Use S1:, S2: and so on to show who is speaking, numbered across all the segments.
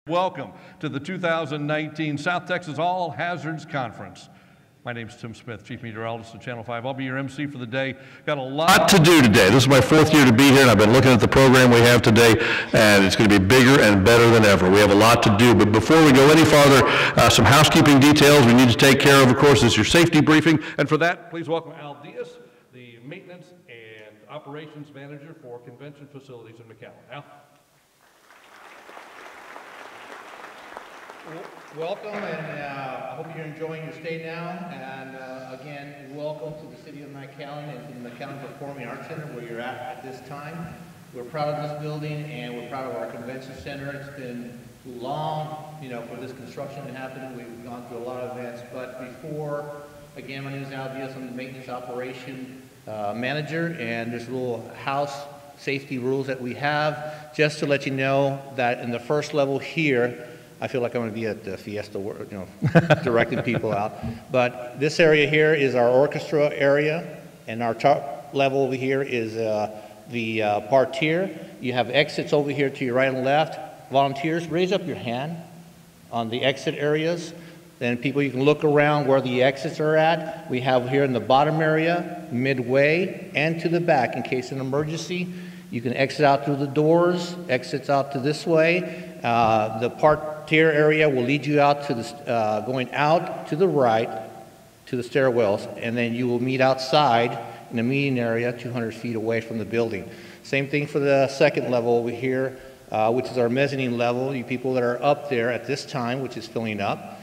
S1: Welcome to the 2019 South Texas All Hazards Conference. My name is Tim Smith, Chief Meteorologist of Channel 5. I'll be your MC for the day. Got a lot to do today. This is my 4th year to be here, and I've been looking at the program we have today, and it's going to be bigger and better than ever. We have a lot to do, but before we go any farther, some housekeeping details we need to take care of. Of course, is your safety briefing, and for that, please welcome Al Diaz, the Maintenance and Operations Manager for Convention Facilities in McAllen. Al?
S2: Welcome, and I hope you're enjoying your stay now. And again, welcome to the city of McAllen and to the McAllen Performing Arts Center where you're at this time. We're proud of this building and we're proud of our convention center. It's been long, for this construction to happen. We've gone through a lot of events, but before, again, my name is Al Diaz. I'm the Maintenance Operation Manager, and there's little house safety rules that we have. Just to let you know that in the first level here, I feel like I'm going to be at the Fiesta, directing people out. But this area here is our orchestra area, and our top level over here is the parterre. You have exits over here to your right and left. Volunteers, raise up your hand on the exit areas. Then people, you can look around where the exits are at. We have here in the bottom area, midway, and to the back in case of an emergency. You can exit out through the doors, exits out to this way. The parterre area will lead you out to the, going out to the right to the stairwells, and then you will meet outside in the meeting area 200 feet away from the building. Same thing for the second level over here, which is our mezzanine level. You people that are up there at this time, which is filling up.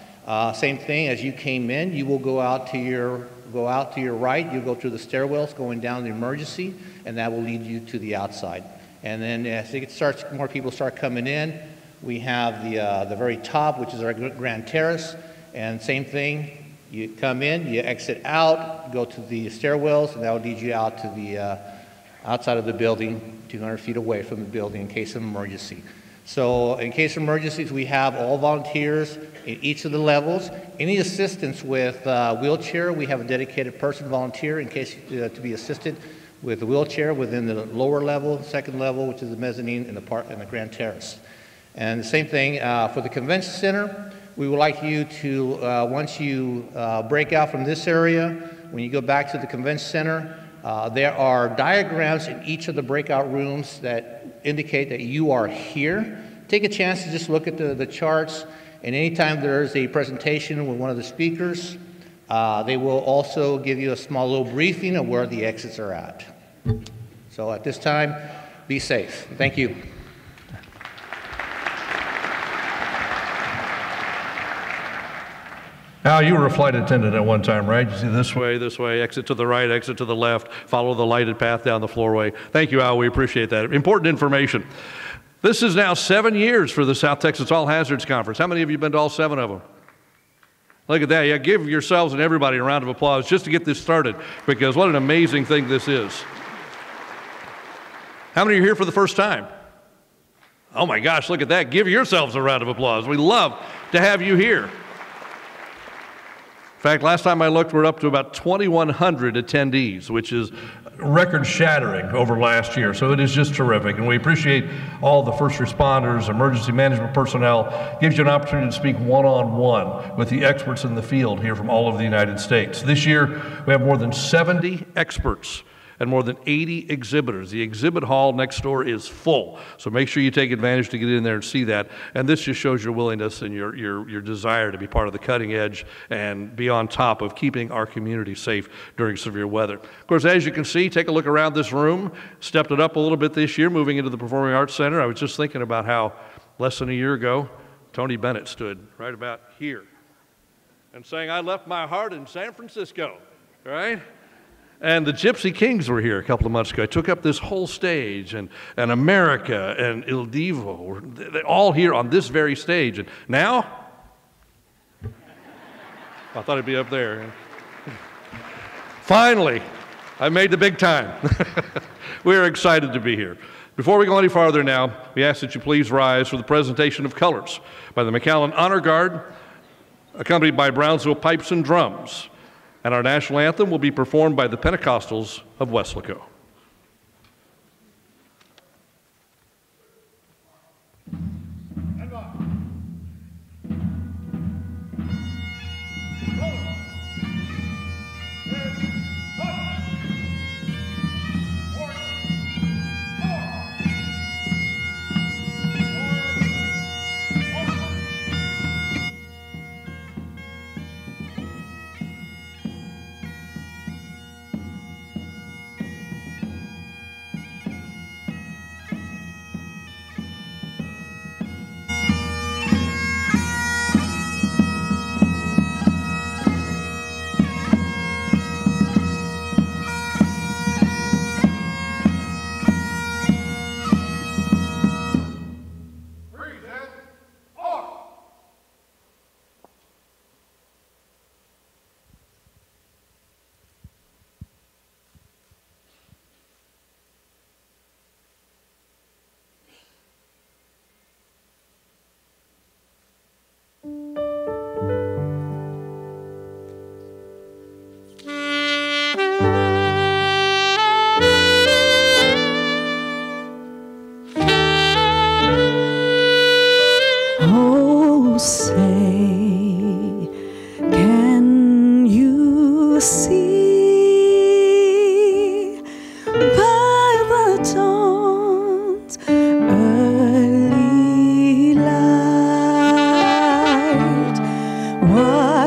S2: Same thing, as you came in, you will go out to your right. You'll go through the stairwells going down the emergency, and that will lead you to the outside. And then as it starts, more people start coming in. We have the very top, which is our grand terrace, and same thing. You come in, you exit out, go to the stairwells, and that will lead you out to the outside of the building, 200 feet away from the building in case of emergency. So in case of emergencies, we have all volunteers in each of the levels. Any assistance with wheelchair, we have a dedicated person volunteer in case to be assisted with the wheelchair within the lower level, second level, which is the mezzanine and the grand terrace. And the same thing for the convention center. We would like you to, once you break out from this area, when you go back to the convention center, there are diagrams in each of the breakout rooms that indicate that you are here. Take a chance to just look at the charts, and anytime there's a presentation with one of the speakers, they will also give you a small little briefing of where the exits are at. So at this time, be safe. Thank you.
S1: Al, you were a flight attendant at one time, right? You see this way, exit to the right, exit to the left, follow the lighted path down the floorway. Thank you, Al, we appreciate that. Important information. This is now 7 years for the South Texas All Hazards Conference. How many of you have been to all 7 of them? Look at that. Yeah, give yourselves and everybody a round of applause just to get this started, because what an amazing thing this is. How many are here for the first time? Oh my gosh, look at that. Give yourselves a round of applause. We love to have you here. In fact, last time I looked, we're up to about 2,100 attendees, which is record-shattering over last year. So it is just terrific, and we appreciate all the first responders, emergency management personnel. It gives you an opportunity to speak one-on-one with the experts in the field here from all over the United States. This year, we have more than 70 experts and more than 80 exhibitors. The exhibit hall next door is full, so make sure you take advantage to get in there and see that. And this just shows your willingness and your desire to be part of the cutting edge and be on top of keeping our community safe during severe weather. Of course, as you can see, take a look around this room. Stepped it up a little bit this year, moving into the Performing Arts Center. I was just thinking about how less than a year ago, Tony Bennett stood right about here and saying, "I left my heart in San Francisco," right? And the Gypsy Kings were here a couple of months ago. I took up this whole stage, and America and Il Divo, they're all here on this very stage. And now, I thought I'd be up there. Finally, I made the big time. We're excited to be here. Before we go any farther now, we ask that you please rise for the presentation of colors by the McAllen Honor Guard, accompanied by Brownsville Pipes and Drums. And our national anthem will be performed by the Pentecostals of Weslaco. And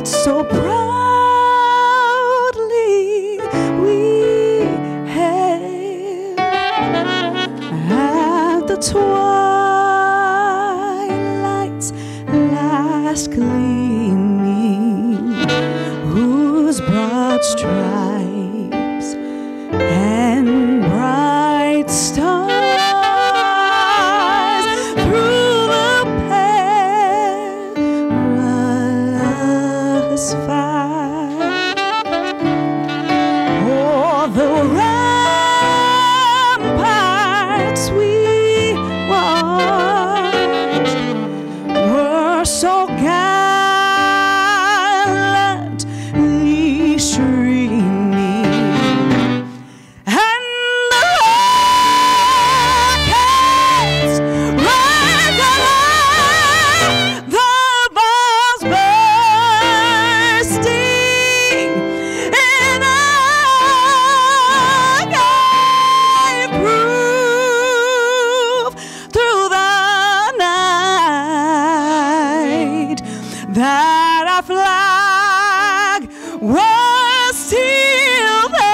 S3: so proudly we hailed at the twilight's last gleaming, whose broad stripes and bright stars through the perilous fight o'er the ramparts we watched were so gallantly streaming, and the rockets rang along, the balls bursting in agony proof through the night that our flag was still there.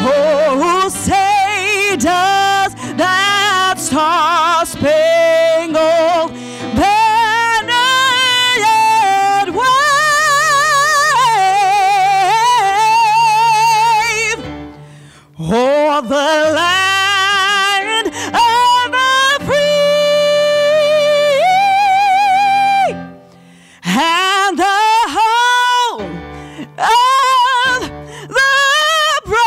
S3: Oh, say does that star-spangled banner yet wave o'er the land of the free and the home of the brave.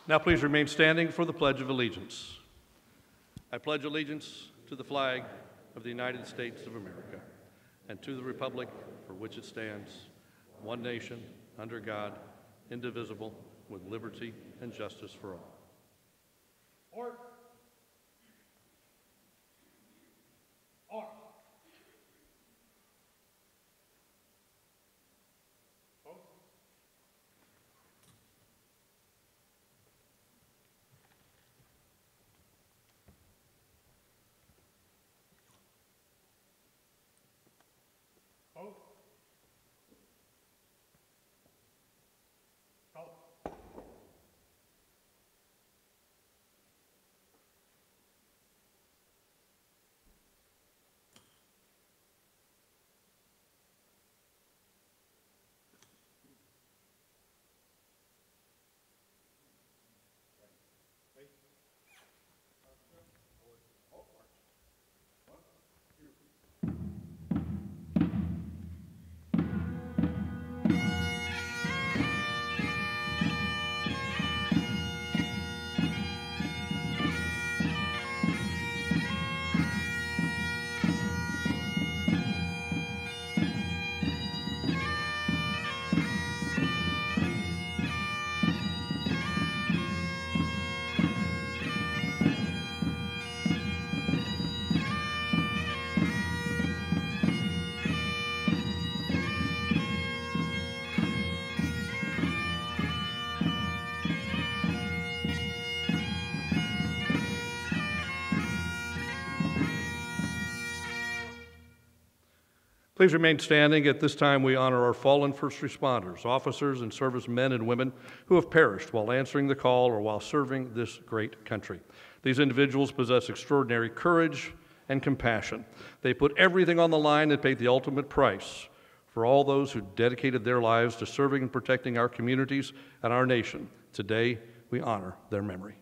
S1: Now please remain standing for the Pledge of Allegiance. I pledge allegiance to the flag of the United States of America and to the republic for which it stands, one nation, under God, indivisible, with liberty and justice for all.
S2: Order. Order.
S1: Please remain standing. At this time, we honor our fallen first responders, officers, and servicemen and women who have perished while answering the call or while serving this great country. These individuals possess extraordinary courage and compassion. They put everything on the line and paid the ultimate price for all those who dedicated their lives to serving and protecting our communities and our nation. Today, we honor their memory.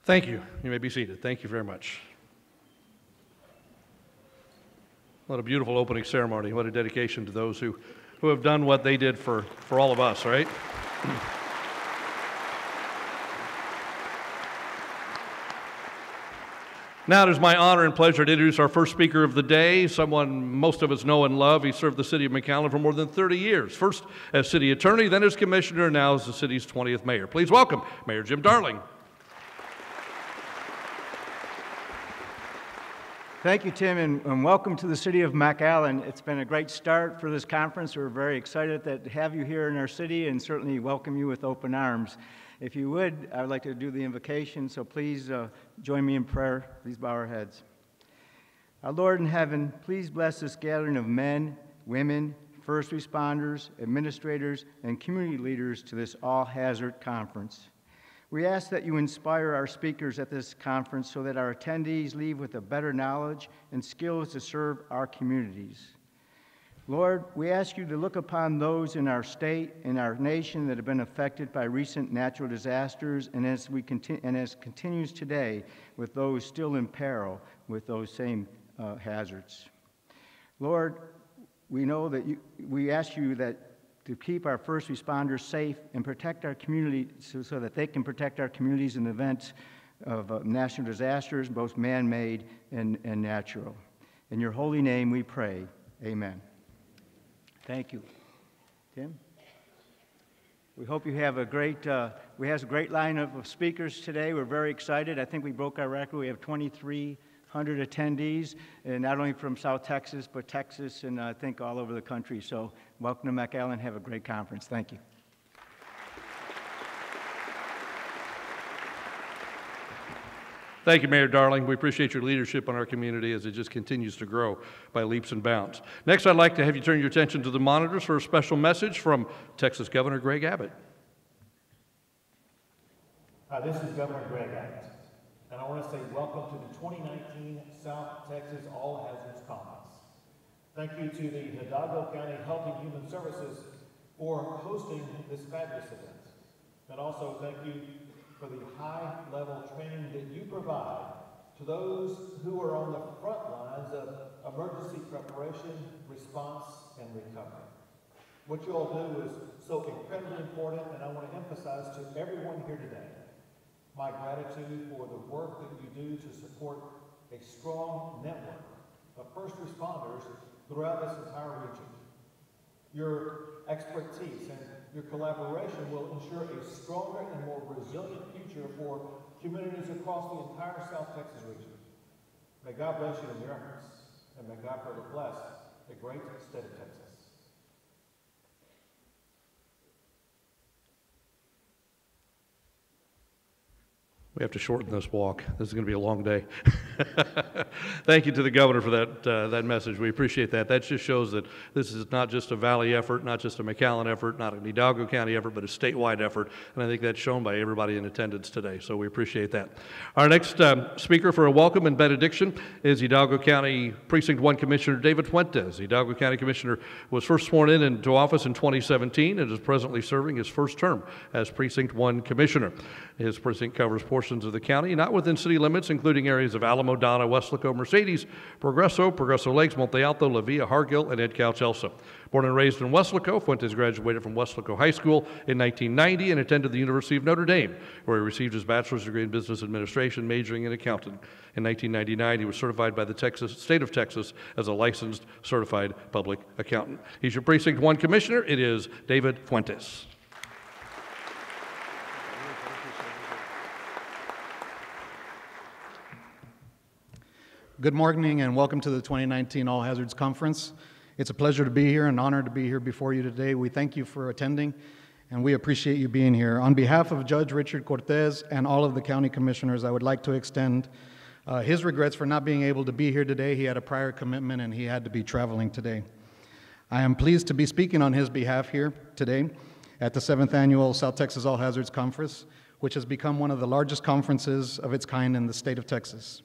S1: Thank you. You may be seated. Thank you very much. What a beautiful opening ceremony. What a dedication to those who have done what they did for all of us, right? Now it is my honor and pleasure to introduce our first speaker of the day, someone most of us know and love. He served the city of McAllen for more than 30 years, first as city attorney, then as commissioner, now as the city's 20th mayor. Please welcome Mayor Jim Darling.
S4: Thank you, Tim, and welcome to the city of McAllen. It's been a great start for this conference. We're very excited to have you here in our city and certainly welcome you with open arms. If you would, I would like to do the invocation, so please join me in prayer. Please bow our heads. Our Lord in heaven, please bless this gathering of men, women, first responders, administrators, and community leaders to this all-hazard conference. We ask that you inspire our speakers at this conference so that our attendees leave with a better knowledge and skills to serve our communities. Lord, we ask you to look upon those in our state and our nation that have been affected by recent natural disasters, and as continues today with those still in peril with those same hazards. Lord, we know that we ask you that to keep our first responders safe and protect our community so that they can protect our communities in events of national disasters, both man-made and natural. In your holy name we pray. Amen. Thank you. Tim? We hope you have a great lineup of speakers today. We're very excited. I think we broke our record. We have 2,300 attendees, and not only from South Texas, but Texas and I think all over the country. So welcome to McAllen. Have a great conference. Thank you.
S1: Thank you, Mayor Darling. We appreciate your leadership on our community as it just continues to grow by leaps and bounds. Next, I'd like to have you turn your attention to the monitors for a special message from Texas Governor Greg Abbott.
S5: This is Governor Greg Abbott, and I want to say welcome to the 2019 South Texas All Hazards Conference. Thank you to the Addabbo County Health and Human Services for hosting this fabulous event. And also thank you for the high-level training that you provide to those who are on the front lines of emergency preparation, response, and recovery. What you all do is so incredibly important, and I want to emphasize to everyone here today my gratitude for the work that you do to support a strong network of first responders throughout this entire region. Your expertise and your collaboration will ensure a stronger and more resilient future for communities across the entire South Texas region. May God bless you in your efforts, and may God further bless the great state of Texas.
S1: We have to shorten this walk. This is going to be a long day. Thank you to the governor for that message. We appreciate that. That just shows that this is not just a Valley effort, not just a McAllen effort, not an Hidalgo County effort, but a statewide effort. And I think that's shown by everybody in attendance today. So we appreciate that. Our next speaker for a welcome and benediction is Hidalgo County Precinct 1 Commissioner David Fuentes. Hidalgo County Commissioner was first sworn into office in 2017 and is presently serving his first term as Precinct 1 Commissioner. His precinct covers portions of the county, not within city limits, including areas of Alamo, Donna, Weslaco, Mercedes, Progreso Lakes, Monte Alto, La Villa, Hargill, and Edcouch-Elsa. Born and raised in Weslaco, Fuentes graduated from Weslaco High School in 1990 and attended the University of Notre Dame, where he received his bachelor's degree in business administration, majoring in accounting. In 1999, he was certified by the state of Texas as a licensed certified public accountant. He's your Precinct 1 Commissioner. It is David Fuentes.
S6: Good morning and welcome to the 2019 All Hazards Conference. It's a pleasure to be here, an honor to be here before you today. We thank you for attending and we appreciate you being here. On behalf of Judge Richard Cortez and all of the county commissioners, I would like to extend his regrets for not being able to be here today. He had a prior commitment and he had to be traveling today. I am pleased to be speaking on his behalf here today at the 7th Annual South Texas All Hazards Conference, which has become one of the largest conferences of its kind in the state of Texas.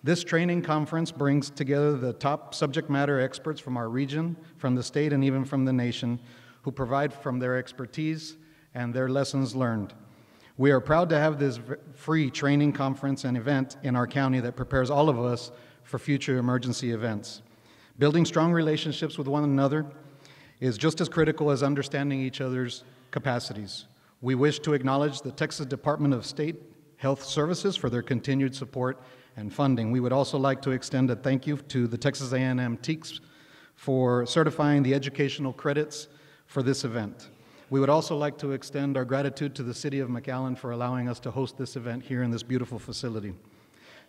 S6: This training conference brings together the top subject matter experts from our region, from the state, and even from the nation, who provide from their expertise and their lessons learned. We are proud to have this free training conference and event in our county that prepares all of us for future emergency events. Building strong relationships with one another is just as critical as understanding each other's capacities. We wish to acknowledge the Texas Department of State Health Services for their continued support and funding. We would also like to extend a thank you to the Texas A&M TEACs for certifying the educational credits for this event. We would also like to extend our gratitude to the City of McAllen for allowing us to host this event here in this beautiful facility.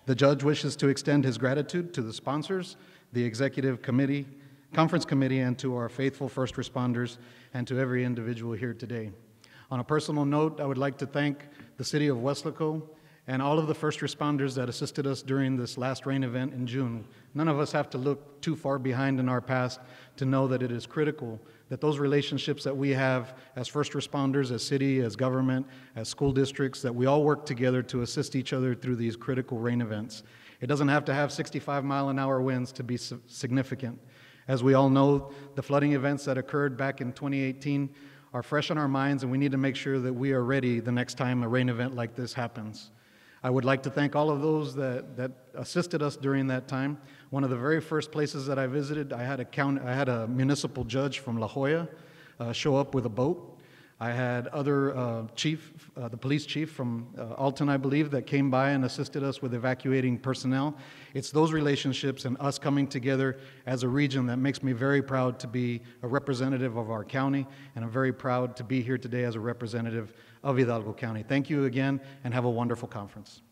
S6: The judge wishes to extend his gratitude to the sponsors, the executive committee, conference committee, and to our faithful first responders, and to every individual here today. On a personal note, I would like to thank the City of Weslaco and all of the first responders that assisted us during this last rain event in June. None of us have to look too far behind in our past to know that it is critical that those relationships that we have as first responders, as city, as government, as school districts, that we all work together to assist each other through these critical rain events. It doesn't have to have 65-mile-an-hour winds to be significant. As we all know, the flooding events that occurred back in 2018 are fresh on our minds, and we need to make sure that we are ready the next time a rain event like this happens. I would like to thank all of those that assisted us during that time. One of the very first places that I visited, I had a municipal judge from La Jolla show up with a boat. I had other the police chief from Alton, I believe, that came by and assisted us with evacuating personnel. It's those relationships and us coming together as a region that makes me very proud to be a representative of our county, and I'm very proud to be here today as a representative of Hidalgo County. Thank you again, and have a wonderful conference.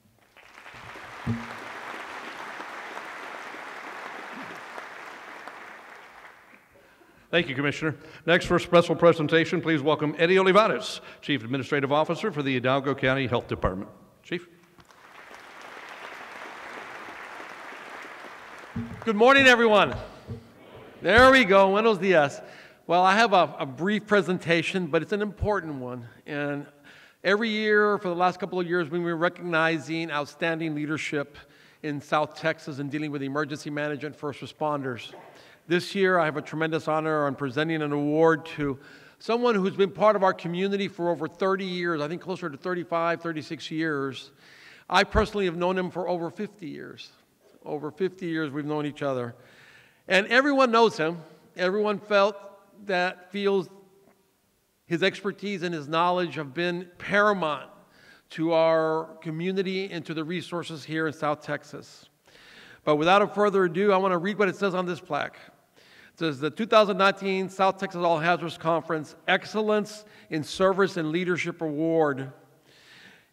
S1: Thank you, Commissioner. Next, for a special presentation, please welcome Eddie Olivares, Chief Administrative Officer for the Hidalgo County Health Department. Chief.
S7: Good morning, everyone. There we go. Buenos dias. Well, I have a brief presentation, but it's an important one. And every year for the last couple of years, we've been recognizing outstanding leadership in South Texas in dealing with emergency management first responders. This year, I have a tremendous honor on presenting an award to someone who's been part of our community for over 30 years, I think closer to 35, 36 years. I personally have known him for over 50 years. Over 50 years we've known each other. And everyone knows him. Everyone feels his expertise and his knowledge have been paramount to our community and to the resources here in South Texas. But without further ado, I want to read what it says on this plaque. It says, the 2019 South Texas All Hazards Conference Excellence in Service and Leadership Award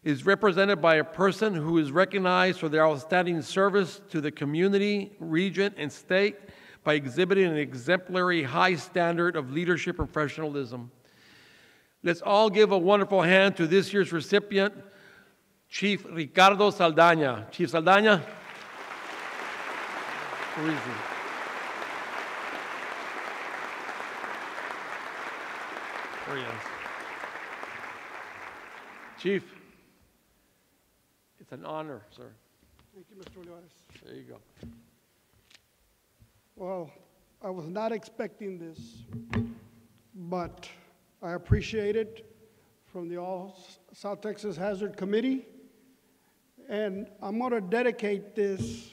S7: is represented by a person who is recognized for their outstanding service to the community, region, and state by exhibiting an exemplary high standard of leadership professionalism. Let's all give a wonderful hand to this year's recipient, Chief Ricardo Saldaña. Chief Saldaña. Where is he? There he is. Chief, it's an honor, sir.
S8: Thank you, Mr. Olivares.
S7: There you go.
S8: Well, I was not expecting this, but I appreciate it from the All South Texas Hazard Committee, and I'm going to dedicate this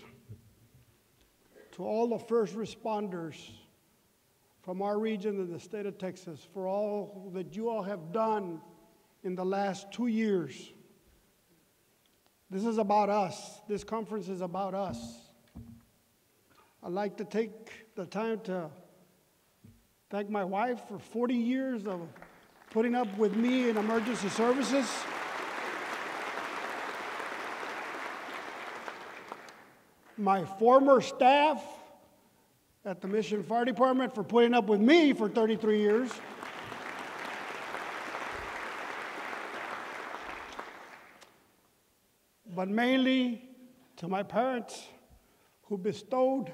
S8: to all the first responders from our region and the state of Texas for all that you all have done in the last 2 years. This is about us. This conference is about us. I'd like to take the time to thank my wife for 40 years of putting up with me in emergency services. My former staff at the Mission Fire Department for putting up with me for 33 years. But mainly to my parents who bestowed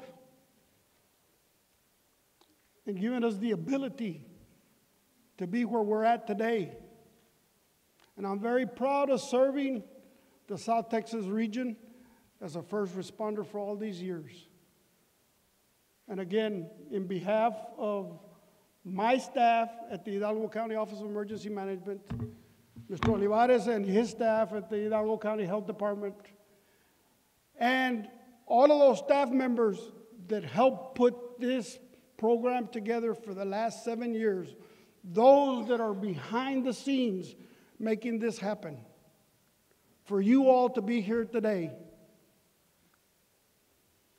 S8: and given us the ability to be where we're at today. And I'm very proud of serving the South Texas region as a first responder for all these years. And again, in behalf of my staff at the Hidalgo County Office of Emergency Management, Mr. Olivares and his staff at the Hidalgo County Health Department, and all of those staff members that helped put this program together for the last 7 years, those that are behind the scenes making this happen. For you all to be here today,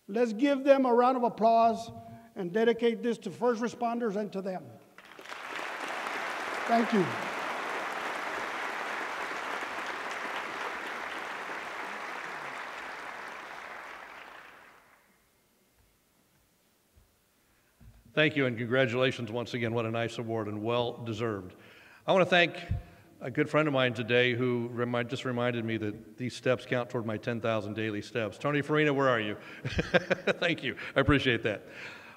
S8: let's give them a round of applause and dedicate this to first responders and to them. Thank you.
S1: Thank you, and congratulations once again. What a nice award, and well-deserved. I want to thank a good friend of mine today who just reminded me that these steps count toward my 10,000 daily steps. Tony Farina, where are you? Thank you. I appreciate that.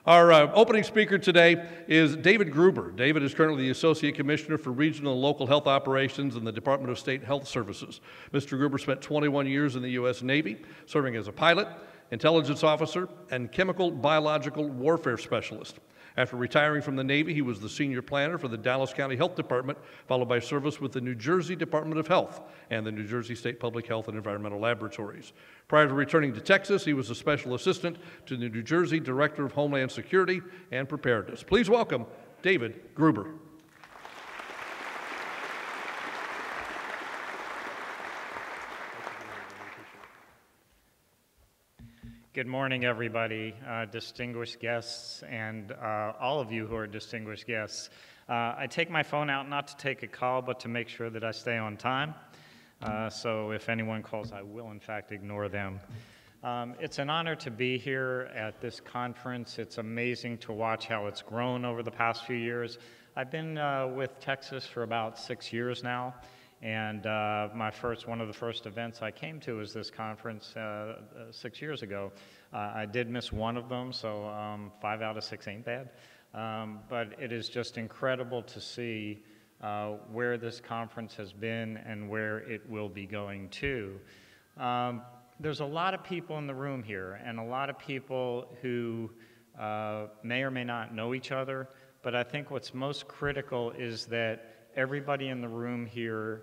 S1: Our opening speaker today is David Gruber. David is currently the Associate Commissioner for Regional and Local Health Operations in the Department of State Health Services. Mr. Gruber spent 21 years in the U.S. Navy, serving as a pilot, intelligence officer, and chemical biological warfare specialist. After retiring from the Navy, he was the senior planner for the Dallas County Health Department, followed by service with the New Jersey Department of Health and the New Jersey State Public Health and Environmental Laboratories. Prior to returning to Texas, he was a special assistant to the New Jersey Director of Homeland Security and Preparedness. Please welcome David Gruber.
S9: Good morning, everybody, distinguished guests, and all of you who are distinguished guests. I take my phone out not to take a call, but to make sure that I stay on time. So if anyone calls, I will, in fact, ignore them. It's an honor to be here at this conference. It's amazing to watch how it's grown over the past few years. I've been with Texas for about 6 years now. And one of the first events I came to was this conference 6 years ago. I did miss one of them, so 5 out of 6 ain't bad. But it is just incredible to see where this conference has been and where it will be going to. There's a lot of people in the room here, and a lot of people who may or may not know each other, but I think what's most critical is that everybody in the room here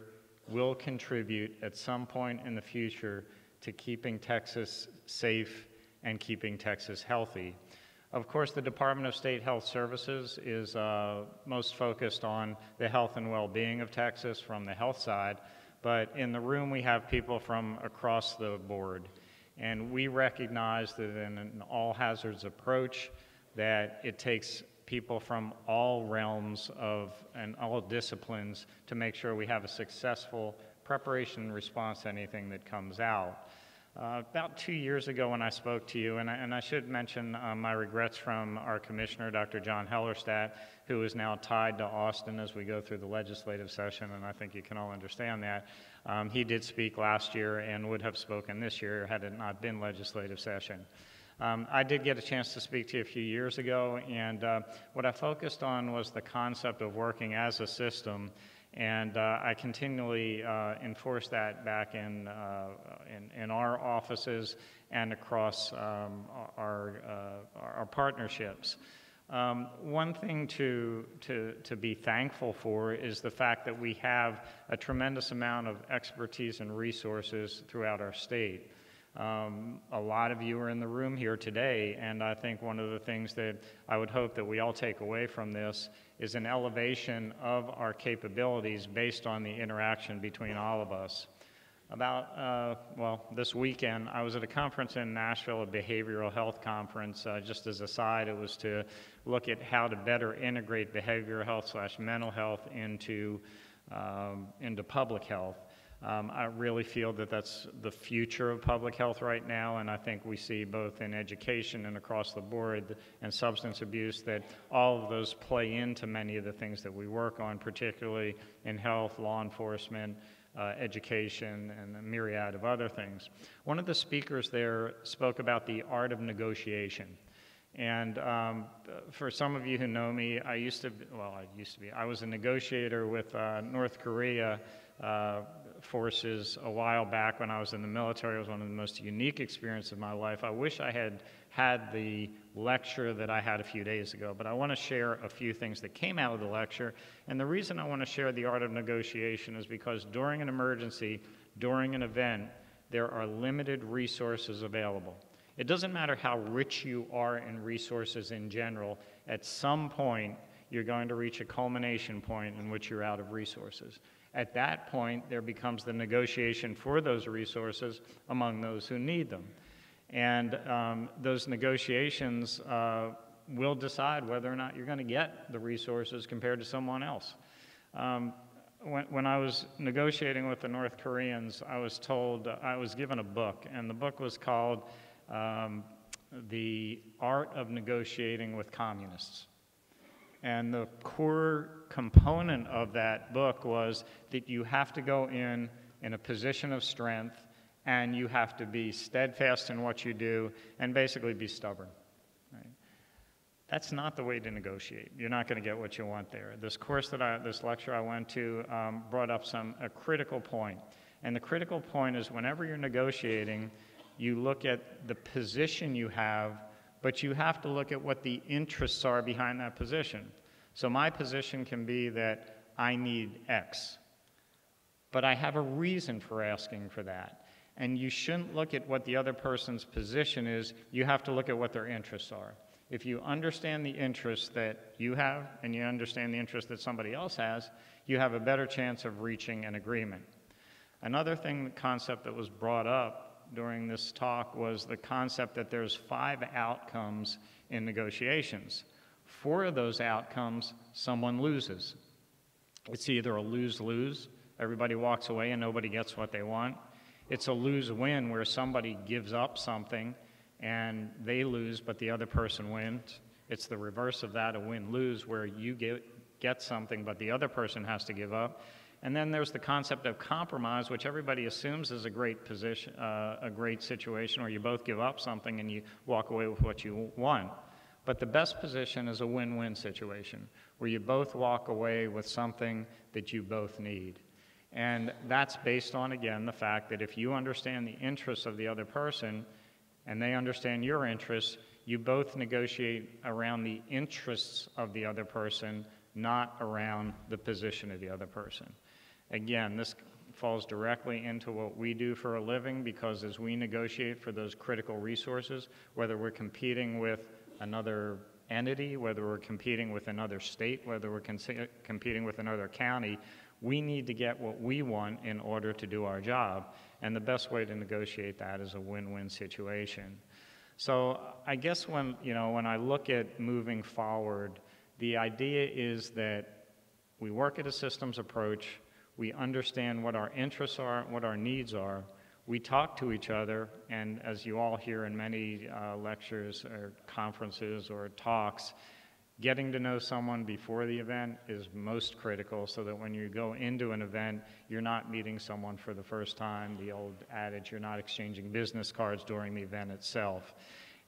S9: will contribute at some point in the future to keeping Texas safe and keeping Texas healthy. Of course, the Department of State Health Services is most focused on the health and well-being of Texas from the health side, but in the room we have people from across the board. And we recognize that in an all-hazards approach that it takes people from all realms and all disciplines to make sure we have a successful preparation and response to anything that comes out. About 2 years ago when I spoke to you, and I should mention my regrets from our Commissioner, Dr. John Hellerstadt, who is now tied to Austin as we go through the legislative session, and I think you can all understand that. He did speak last year and would have spoken this year had it not been legislative session. I did get a chance to speak to you a few years ago, and what I focused on was the concept of working as a system, and I continually enforce that back in our offices and across our partnerships. One thing to be thankful for is the fact that we have a tremendous amount of expertise and resources throughout our state. A lot of you are in the room here today, and I think one of the things that I would hope that we all take away from this is an elevation of our capabilities based on the interaction between all of us. This weekend, I was at a conference in Nashville, a behavioral health conference. Just as a side, it was to look at how to better integrate behavioral health / mental health into public health. I really feel that that's the future of public health right now, and I think we see both in education and across the board and substance abuse that all of those play into many of the things that we work on, particularly in health, law enforcement, education, and a myriad of other things. One of the speakers there spoke about the art of negotiation. And for some of you who know me, I was a negotiator with North Korea forces a while back when I was in the military. It was one of the most unique experiences of my life. I wish I had had the lecture that I had a few days ago, but I want to share a few things that came out of the lecture. And the reason I want to share the art of negotiation is because during an emergency, during an event, there are limited resources available. It doesn't matter how rich you are in resources in general, at some point, you're going to reach a culmination point in which you're out of resources. At that point, there becomes the negotiation for those resources among those who need them. And those negotiations will decide whether or not you're going to get the resources compared to someone else. When I was negotiating with the North Koreans, I was told, I was given a book, and the book was called The Art of Negotiating with Communists. And the core component of that book was that you have to go in a position of strength, and you have to be steadfast in what you do, and basically be stubborn. Right? That's not the way to negotiate. You're not going to get what you want there. This lecture I went to brought up a critical point. And the critical point is whenever you're negotiating, you look at the position you have, but you have to look at what the interests are behind that position. So my position can be that I need X, but I have a reason for asking for that. And you shouldn't look at what the other person's position is, you have to look at what their interests are. If you understand the interests that you have and you understand the interests that somebody else has, you have a better chance of reaching an agreement. Another concept that was brought up during this talk was the concept that there's 5 outcomes in negotiations. 4 of those outcomes, someone loses. It's either a lose-lose, everybody walks away and nobody gets what they want. It's a lose-win where somebody gives up something and they lose but the other person wins. It's the reverse of that, a win-lose, where you get something but the other person has to give up. And then there's the concept of compromise, which everybody assumes is a great position, a great situation where you both give up something and you walk away with what you want. But the best position is a win-win situation, where you both walk away with something that you both need. And that's based on, again, the fact that if you understand the interests of the other person and they understand your interests, you both negotiate around the interests of the other person, not around the position of the other person. Again, this falls directly into what we do for a living, because as we negotiate for those critical resources, whether we're competing with another entity, whether we're competing with another state, whether we're competing with another county, we need to get what we want in order to do our job. And the best way to negotiate that is a win-win situation. So I guess when I look at moving forward, the idea is that we work at a systems approach, we understand what our interests are, what our needs are, we talk to each other, and as you all hear in many lectures or conferences or talks, getting to know someone before the event is most critical, so that when you go into an event, you're not meeting someone for the first time. The old adage, you're not exchanging business cards during the event itself.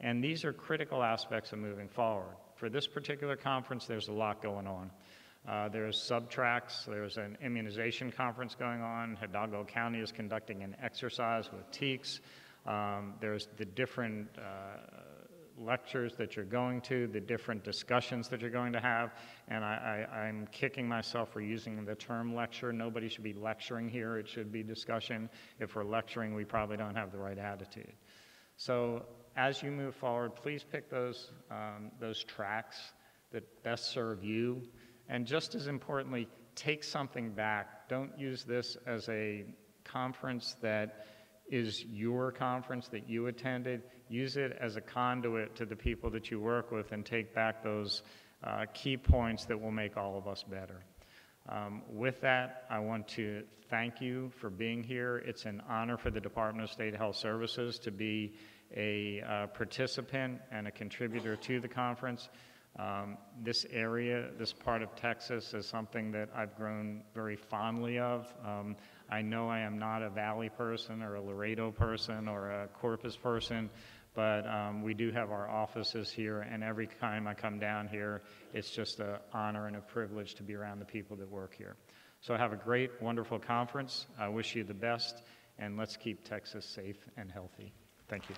S9: And these are critical aspects of moving forward. For this particular conference, there's a lot going on. There's sub-tracks, there's an immunization conference going on. Addabbo County is conducting an exercise with TEEX. There's the different lectures that you're going to, the different discussions that you're going to have, and I'm kicking myself for using the term lecture. Nobody should be lecturing here, it should be discussion. If we're lecturing, we probably don't have the right attitude. So as you move forward, please pick those tracks that best serve you. And just as importantly, take something back. Don't use this as a conference that is your conference that you attended. Use it as a conduit to the people that you work with, and take back those key points that will make all of us better. With that, I want to thank you for being here. It's an honor for the Department of State Health Services to be a participant and a contributor to the conference. This area, this part of Texas, is something that I've grown very fondly of. I know I am not a Valley person or a Laredo person or a Corpus person, but we do have our offices here, and every time I come down here, it's just an honor and a privilege to be around the people that work here. So have a great, wonderful conference. I wish you the best, and let's keep Texas safe and healthy. Thank you.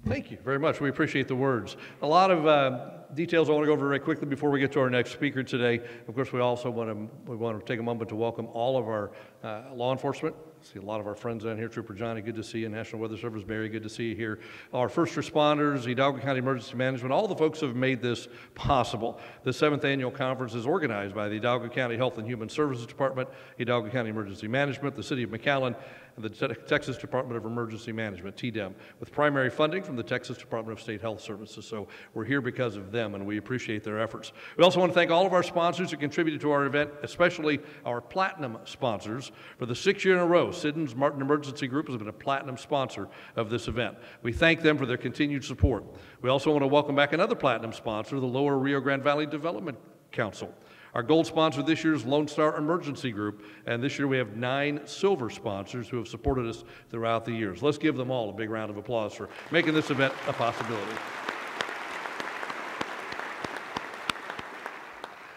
S1: Thank you very much. We appreciate the words. A lot of details I want to go over very quickly before we get to our next speaker today. Of course, we also want to take a moment to welcome all of our law enforcement. See a lot of our friends down here. Trooper Johnny, good to see you. National Weather Service, Barry, good to see you here. Our first responders, Hidalgo County Emergency Management, all the folks who have made this possible. The 7th annual conference is organized by the Hidalgo County Health and Human Services Department, Hidalgo County Emergency Management, the City of McAllen, and the Texas Department of Emergency Management, TDEM, with primary funding from the Texas Department of State Health Services. So we're here because of them, and we appreciate their efforts. We also want to thank all of our sponsors who contributed to our event, especially our platinum sponsors. For the 6th year in a row, Siddons Martin Emergency Group has been a platinum sponsor of this event. We thank them for their continued support. We also want to welcome back another platinum sponsor, the Lower Rio Grande Valley Development Council. Our gold sponsor this year is Lone Star Emergency Group, and this year we have 9 silver sponsors who have supported us throughout the years. Let's give them all a big round of applause for making this event a possibility.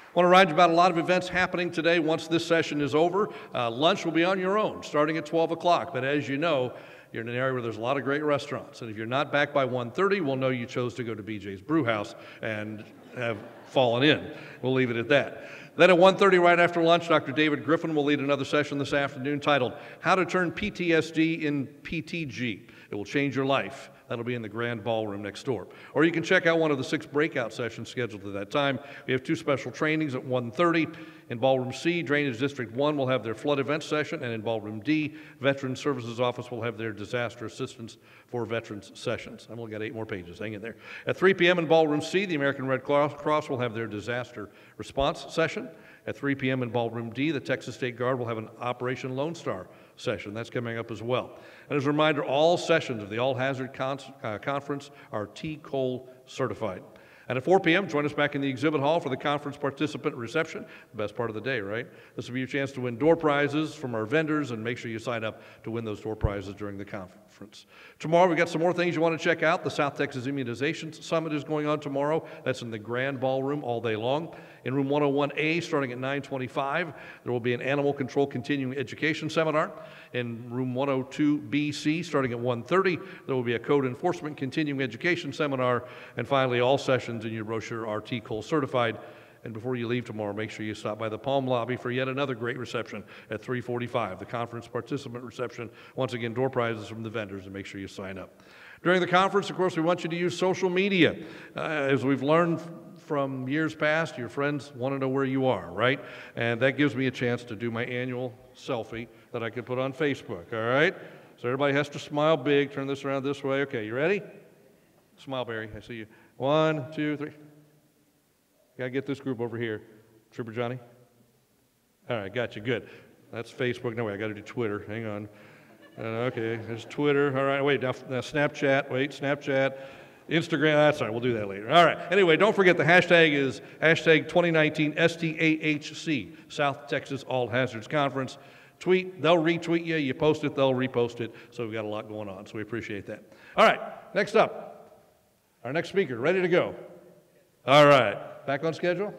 S1: I want to remind you about a lot of events happening today once this session is over. Lunch will be on your own, starting at 12 o'clock, but as you know, you're in an area where there's a lot of great restaurants, and if you're not back by 1:30, we'll know you chose to go to BJ's Brewhouse and have fallen in. We'll leave it at that. Then at 1:30, right after lunch, Dr. David Griffin will lead another session this afternoon titled, How to Turn PTSD in PTG. It will change your life. That'll be in the grand ballroom next door. Or you can check out one of the 6 breakout sessions scheduled at that time. We have 2 special trainings at 1:30. In Ballroom C, Drainage District 1 will have their flood event session, and in Ballroom D, Veterans Services Office will have their disaster assistance for veterans sessions. I've only got 8 more pages, hang in there. At 3 p.m. in Ballroom C, the American Red Cross will have their disaster response session. At 3 p.m. in Ballroom D, the Texas State Guard will have an Operation Lone Star session. That's coming up as well. And as a reminder, all sessions of the All Hazard Conference are T-Cole certified. And at 4 p.m., join us back in the exhibit hall for the conference participant reception. The best part of the day, right? This will be your chance to win door prizes from our vendors, and make sure you sign up to win those door prizes during the conference. Tomorrow, we've got some more things you want to check out. The South Texas Immunization Summit is going on tomorrow. That's in the Grand Ballroom all day long. In room 101A, starting at 9:25, there will be an Animal Control Continuing Education Seminar. In room 102BC, starting at 1:30, there will be a Code Enforcement Continuing Education Seminar. And finally, all sessions in your brochure are T-Cole certified. And before you leave tomorrow, make sure you stop by the Palm Lobby for yet another great reception at 3:45, the conference participant reception. Once again, door prizes from the vendors, and make sure you sign up. During the conference, of course, we want you to use social media. As we've learned from years past, your friends want to know where you are, right? And that gives me a chance to do my annual selfie that I can put on Facebook, all right? So everybody has to smile big. Turn this around this way. Okay, you ready? Smile, Barry. I see you. 1, 2, 3. Gotta get this group over here. Trooper Johnny? All right, got you. Good. That's Facebook. No, wait, I got to do Twitter. Hang on. Okay, there's Twitter. All right, wait, now Snapchat. Wait, Snapchat. Instagram. That's all right. We'll do that later. All right. Anyway, don't forget the hashtag is hashtag 2019 STAHC, South Texas All Hazards Conference. Tweet, they'll retweet you. You post it, they'll repost it. So we've got a lot going on, so we appreciate that. All right, next up, our next speaker, ready to go. All right, back on schedule?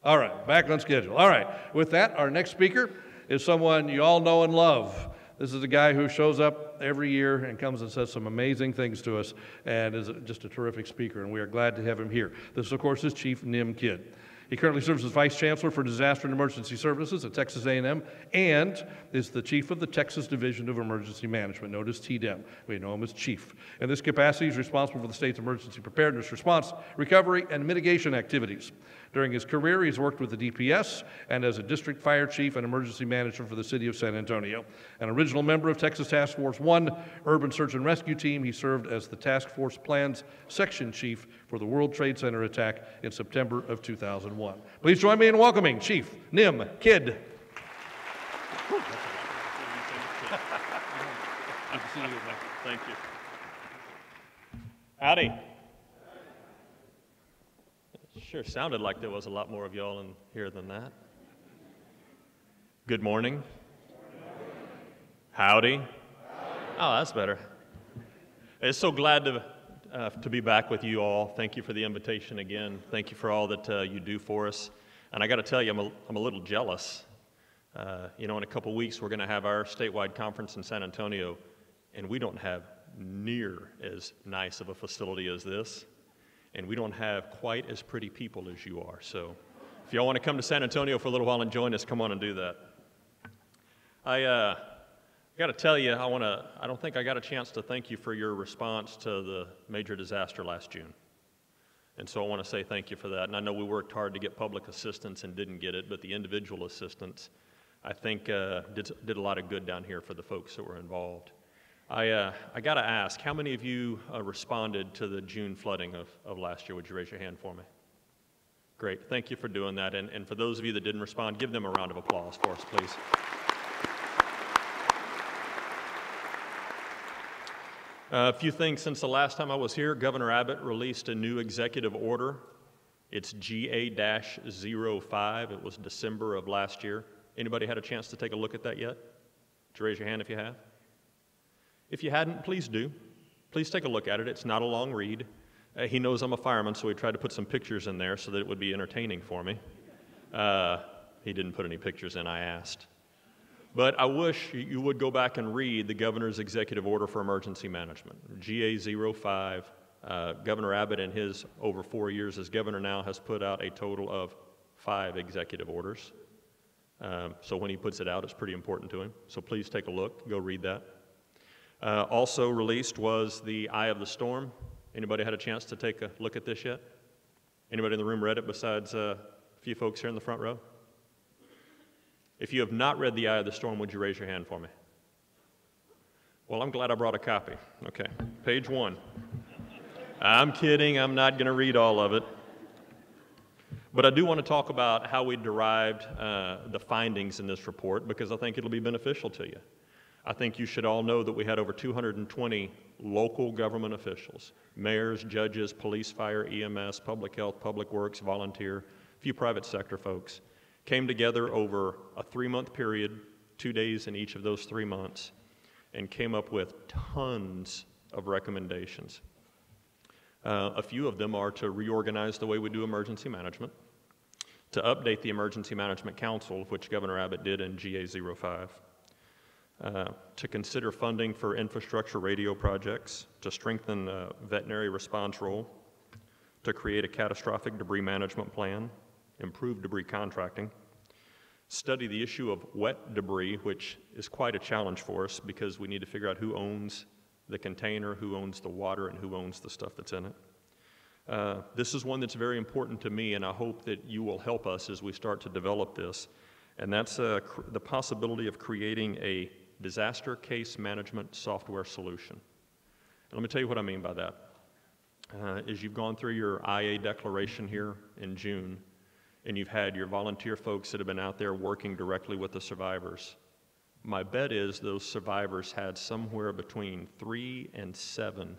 S1: All right, back on schedule. All right, with that, our next speaker is someone you all know and love. This is a guy who shows up every year and comes and says some amazing things to us and is just a terrific speaker, and we are glad to have him here. This, of course, is Chief Nim Kidd. He currently serves as Vice Chancellor for Disaster and Emergency Services at Texas A&M and is the Chief of the Texas Division of Emergency Management, known as TDEM. We know him as Chief. In this capacity, he's responsible for the state's emergency preparedness, response, recovery, and mitigation activities. During his career, he's worked with the DPS and as a District Fire Chief and Emergency Manager for the City of San Antonio. An original member of Texas Task Force 1 Urban Search and Rescue Team, he served as the Task Force Plans Section Chief for the World Trade Center attack in September of 2001. Please join me in welcoming Chief Nim Kidd. Good to see you, man. Thank you.
S10: Howdy. Sure sounded like there was a lot more of y'all in here than that. Good morning. Howdy. Oh, that's better. It's so glad to be back with you all. Thank you for the invitation again. Thank you for all that you do for us. And I got to tell you, I'm a little jealous. In a couple weeks, we're going to have our statewide conference in San Antonio, and we don't have near as nice of a facility as this, and we don't have quite as pretty people as you are. So if y'all want to come to San Antonio for a little while and join us, come on and do that. I got to tell you, I don't think I got a chance to thank you for your response to the major disaster last June. And so I want to say thank you for that. And I know we worked hard to get public assistance and didn't get it, but the individual assistance, I think, did a lot of good down here for the folks that were involved. I got to ask, how many of you responded to the June flooding of last year? Would you raise your hand for me? Great. Thank you for doing that. And for those of you that didn't respond, give them a round of applause for us, please. A few things since the last time I was here. Governor Abbott released a new executive order. It's GA-05. It was December of last year. Anybody had a chance to take a look at that yet? Would you raise your hand if you have? If you hadn't, please do. Please take a look at it. It's not a long read. He knows I'm a fireman, so he tried to put some pictures in there so that it would be entertaining for me. He didn't put any pictures in, I asked. But I wish you would go back and read the governor's executive order for emergency management, GA-05. Governor Abbott, in his over 4 years as governor now, has put out a total of 5 executive orders. So when he puts it out, it's pretty important to him. So please take a look, go read that. Also released was the Eye of the Storm. Anybody had a chance to take a look at this yet? Anybody in the room read it besides a few folks here in the front row? If you have not read The Eye of the Storm, would you raise your hand for me? Well, I'm glad I brought a copy. Okay, page 1. I'm kidding, I'm not going to read all of it. But I do want to talk about how we derived the findings in this report, because I think it'll be beneficial to you. I think you should all know that we had over 220 local government officials, mayors, judges, police, fire, EMS, public health, public works, volunteer, a few private sector folks, came together over a 3-month period, 2 days in each of those 3 months, and came up with tons of recommendations. A few of them are to reorganize the way we do emergency management, to update the Emergency Management Council, which Governor Abbott did in GA-05, to consider funding for infrastructure radio projects, to strengthen veterinary response role, to create a catastrophic debris management plan, improve debris contracting, study the issue of wet debris, which is quite a challenge for us because we need to figure out who owns the container, who owns the water, and who owns the stuff that's in it. This is one that's very important to me, and I hope that you will help us as we start to develop this, and that's the possibility of creating a disaster case management software solution. And let me tell you what I mean by that. As you've gone through your IA declaration here in June, and you've had your volunteer folks that have been out there working directly with the survivors, my bet is those survivors had somewhere between 3 and 7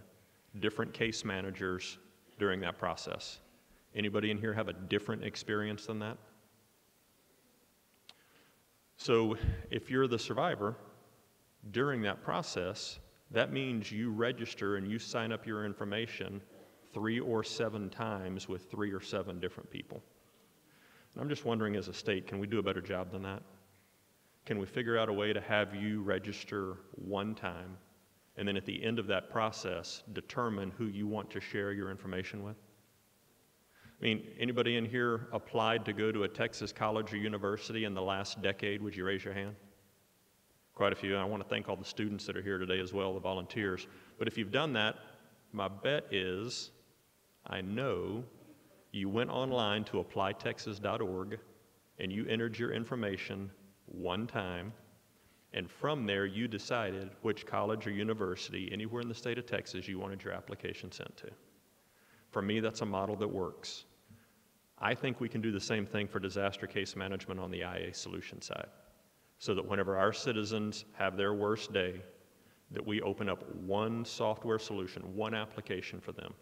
S10: different case managers during that process. Anybody in here have a different experience than that? So if you're the survivor, during that process, that means you register and you sign up your information 3 or 7 times with 3 or 7 different people. And I'm just wondering, as a state, can we do a better job than that? Can we figure out a way to have you register one time, and then at the end of that process, determine who you want to share your information with? I mean, anybody in here applied to go to a Texas college or university in the last decade? Would you raise your hand? Quite a few. And I want to thank all the students that are here today as well, the volunteers. But if you've done that, my bet is, I know you went online to applytexas.org and you entered your information one time, and from there you decided which college or university anywhere in the state of Texas you wanted your application sent to. For me, that's a model that works. I think we can do the same thing for disaster case management on the IA solution side, so that whenever our citizens have their worst day, that we open up one software solution, one application for them.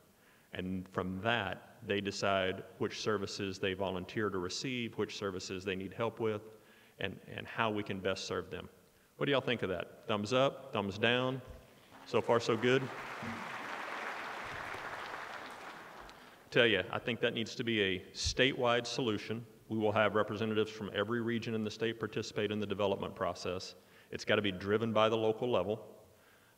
S10: And from that, they decide which services they volunteer to receive, which services they need help with, and how we can best serve them. What do y'all think of that? Thumbs up, thumbs down? So far, so good. Tell you, I think that needs to be a statewide solution. We will have representatives from every region in the state participate in the development process. It's got to be driven by the local level.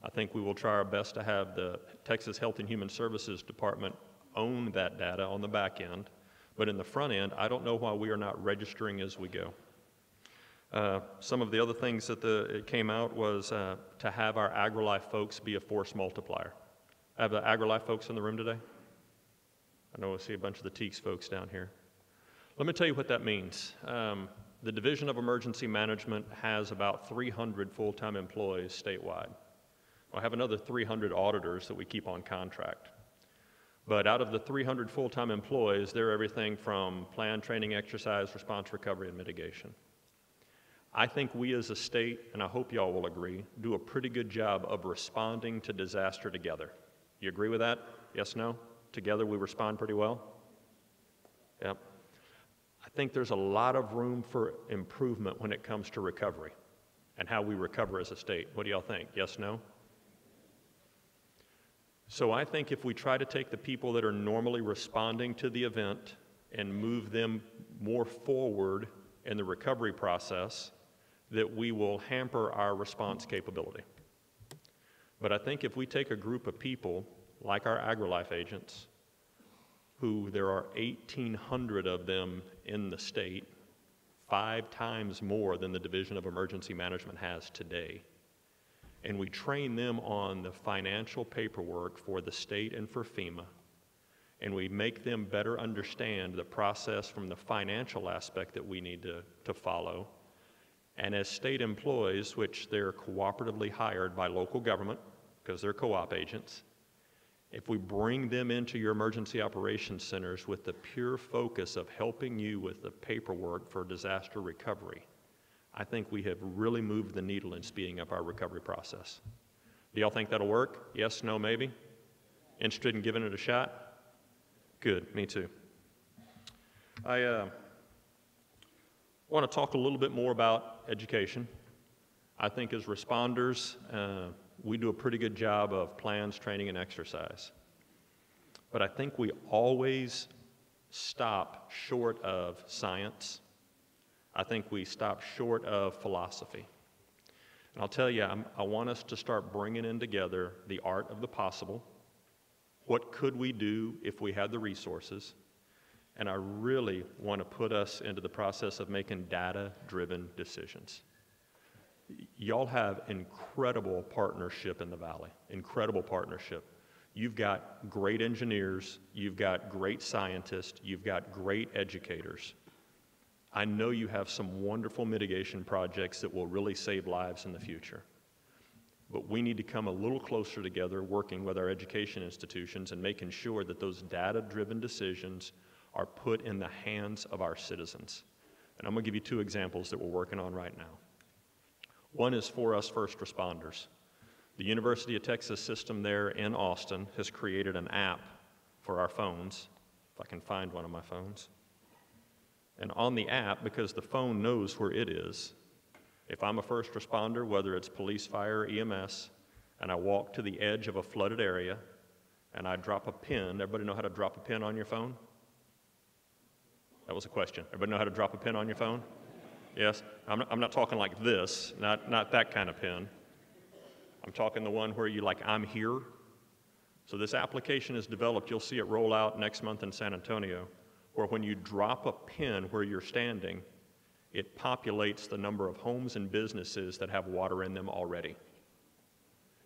S10: I think we will try our best to have the Texas Health and Human Services Department own that data on the back end. But in the front end, I don't know why we are not registering as we go. Some of the other things that it came out was to have our AgriLife folks be a force multiplier. I have the AgriLife folks in the room today. I know I see a bunch of the TEACS folks down here. Let me tell you what that means. The Division of Emergency Management has about 300 full-time employees statewide. I have another 300 auditors that we keep on contract. But out of the 300 full-time employees, they're everything from plan, training, exercise, response, recovery, and mitigation. I think we as a state, and I hope y'all will agree, do a pretty good job of responding to disaster together. You agree with that? Yes, no? Together we respond pretty well? Yep. I think there's a lot of room for improvement when it comes to recovery and how we recover as a state. What do y'all think? Yes, no? So I think if we try to take the people that are normally responding to the event and move them more forward in the recovery process, that we will hamper our response capability. But I think if we take a group of people like our AgriLife agents, who there are 1,800 of them in the state, 5 times more than the Division of Emergency Management has today, and we train them on the financial paperwork for the state and for FEMA, and we make them better understand the process from the financial aspect that we need to follow. And as state employees, which they're cooperatively hired by local government, because they're co-op agents, if we bring them into your emergency operations centers with the pure focus of helping you with the paperwork for disaster recovery, I think we have really moved the needle in speeding up our recovery process. Do y'all think that'll work? Yes, no, maybe? Interested in giving it a shot? Good, me too. I want to talk a little bit more about education. I think as responders, we do a pretty good job of plans, training, and exercise. But I think we always stop short of science. I think we stop short of philosophy. And I'll tell you, I want us to start bringing in together the art of the possible. What could we do if we had the resources? And I really want to put us into the process of making data-driven decisions. Y'all have incredible partnership in the Valley, incredible partnership. You've got great engineers, you've got great scientists, you've got great educators. I know you have some wonderful mitigation projects that will really save lives in the future. But we need to come a little closer together working with our education institutions and making sure that those data-driven decisions are put in the hands of our citizens. And I'm going to give you 2 examples that we're working on right now. One is for us first responders. The University of Texas system there in Austin has created an app for our phones, if I can find one of my phones. And on the app, because the phone knows where it is, if I'm a first responder, whether it's police, fire, or EMS, and I walk to the edge of a flooded area and I drop a pin, everybody know how to drop a pin on your phone? That was a question. Everybody know how to drop a pin on your phone? Yes? I'm not talking like this, not that kind of pin. I'm talking the one where you like, I'm here. So this application is developed. You'll see it roll out next month in San Antonio, where when you drop a pin where you're standing, it populates the number of homes and businesses that have water in them already.